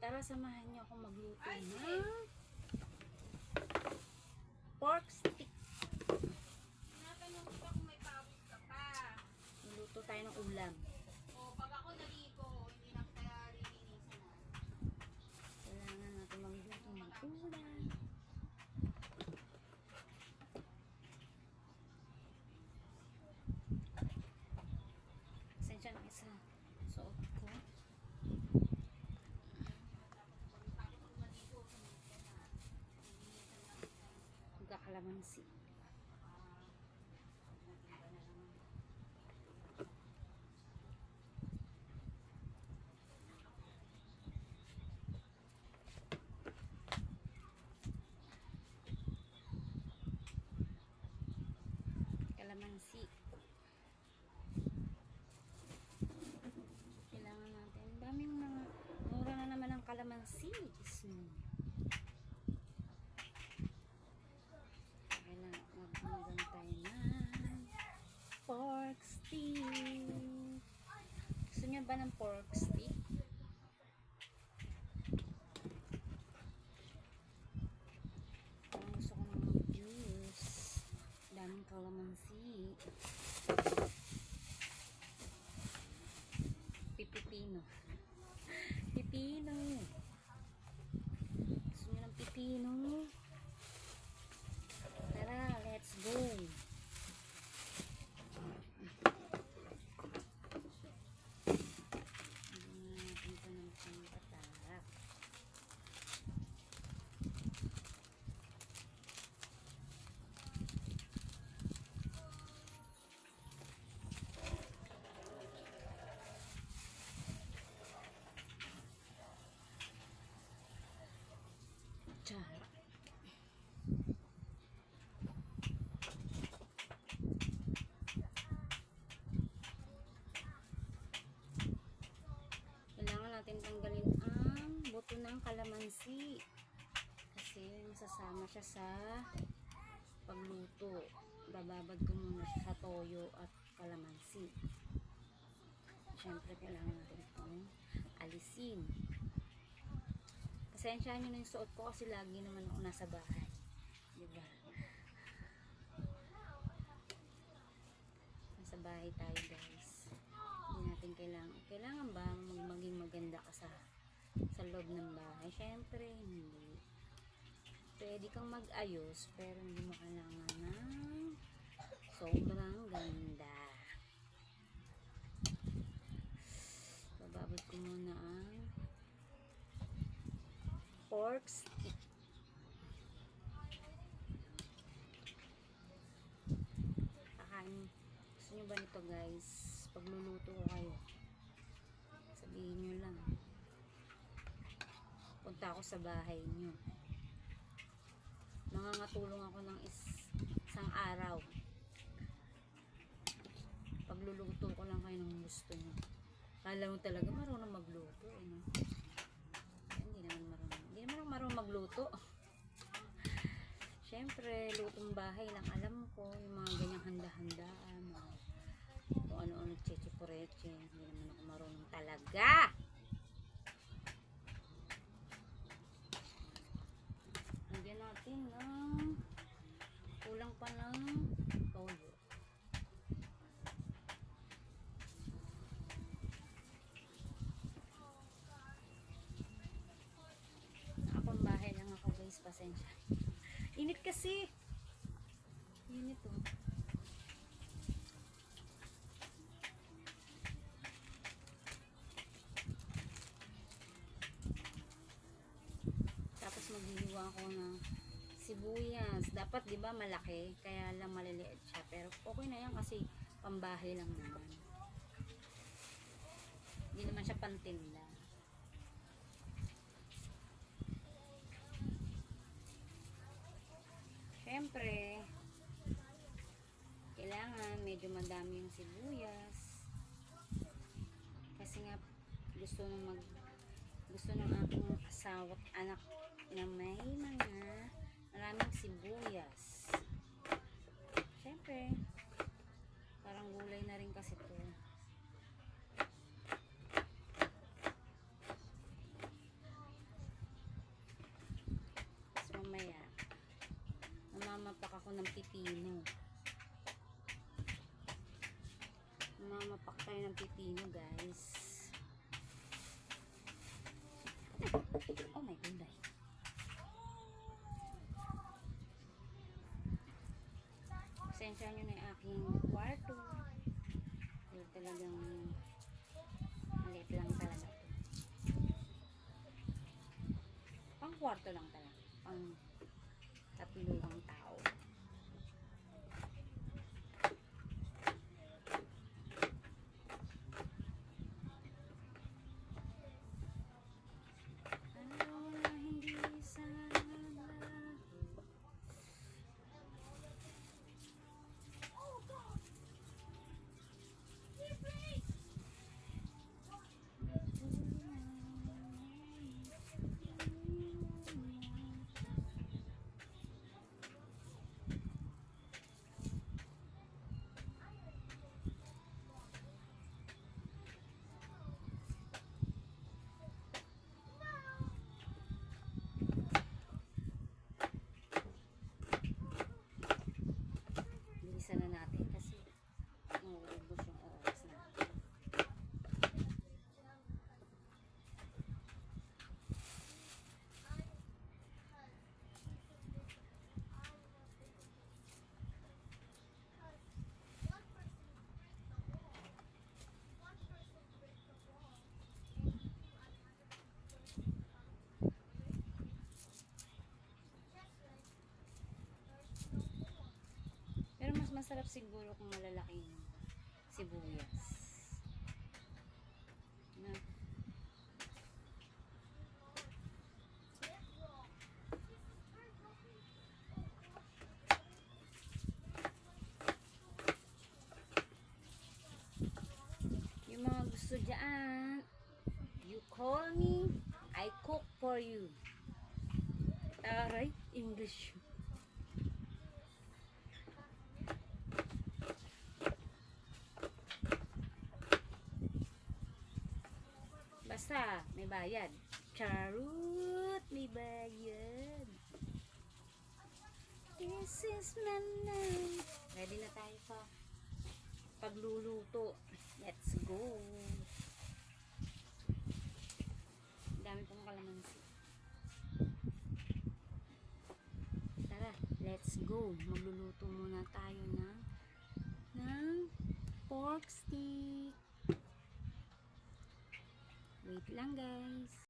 Tara, samahan niyo ako magluto ng pork stick. Tinatanong ko kung may pawis ka pa. Magluto tayo ng ulam. O, pag ako naligo, hindi na kaya lilinisan na. Kailangan natin magluto ng ulam. Sensya na isa suot ko. Magkakalamansi. Kalamansi. Kailangan natin. Daming mga mura na naman ang kalamansi. Kailangan magantay na pork stick. Gusto niyo ba ng pork stick? Parang gusto ko ng juice. Daming kalamansi. Pipino. Pipino. Gusto niyo ng pipino? Tara, let's go. Natin ito ng pampatak. Tara. Kailangan natin tanggalin ang buto ng kalamansi kasi masasama siya sa pagluto. Bababad ko muna siya sa toyo at kalamansi. Siyempre kailangan natin itong alisin. Pasensyahan nyo na yung suot ko kasi lagi naman ako nasa bahay, diba? Nasa bahay tayo, guys. Hindi natin kailangan ba maging maganda ka sa loob ng bahay? Syempre hindi. Pwede kang mag-ayos pero hindi mo kailangan ng sobrang ganda. Bababot ko muna ang pork stick. Gusto nyo ba nito, guys? Pagluluto ko kayo, sabihin nyo lang. Punta ako sa bahay nyo. Nangangatulong ako ng isang araw. Pagluluto ko lang kayo ng gusto nyo. Kala mo talaga marunong magluto, eh, no? Hindi naman marunong magluto. Siyempre, lutong bahay lang alam ko, yung mga ganyang handa-handaan, kung ano-ano cheche-poreche, hindi naman ako marunong talaga. Lagyan natin ng kulang pa ng toyo. Nakapambahay lang ako, guys, pasensya. Init kasi. Init, oh. Tapos maghihiwa ako ng sibuyas. Dapat 'di ba malaki, kaya lang maliliit siya. Pero okay na 'yan kasi pambahay lang naman. Hindi naman siya pantinda. Siyempre, kailangan medyo madami yung sibuyas. Kasi nga gusto ng aking asawa at anak na may mga maraming sibuyas. Siyempre, parang gulay na rin kasi to. Mamapak ako ng pipino. Mamapak tayo ng pipino, guys. Oh my God. Pasensya nyo na yung aking kwarto. Pero talagang maliit lang talaga. Pang kwarto lang talaga. Pang tatluang tao. Ano na hindi sana. Bilisan na natin kasi nauubos yung oras natin. Pero mas masarap siguro kung malalaking sibuyas. Na, yung mga gusto dyan, you call me, I cook for you. Taray, English. Basta, may bayad. Charot, may bayad. This is my life. Ready na tayo sa pagluluto. Let's go. Dami pong kalamansi. Tara, let's go. Magluluto muna tayo ng pork stick. Wait lang, guys.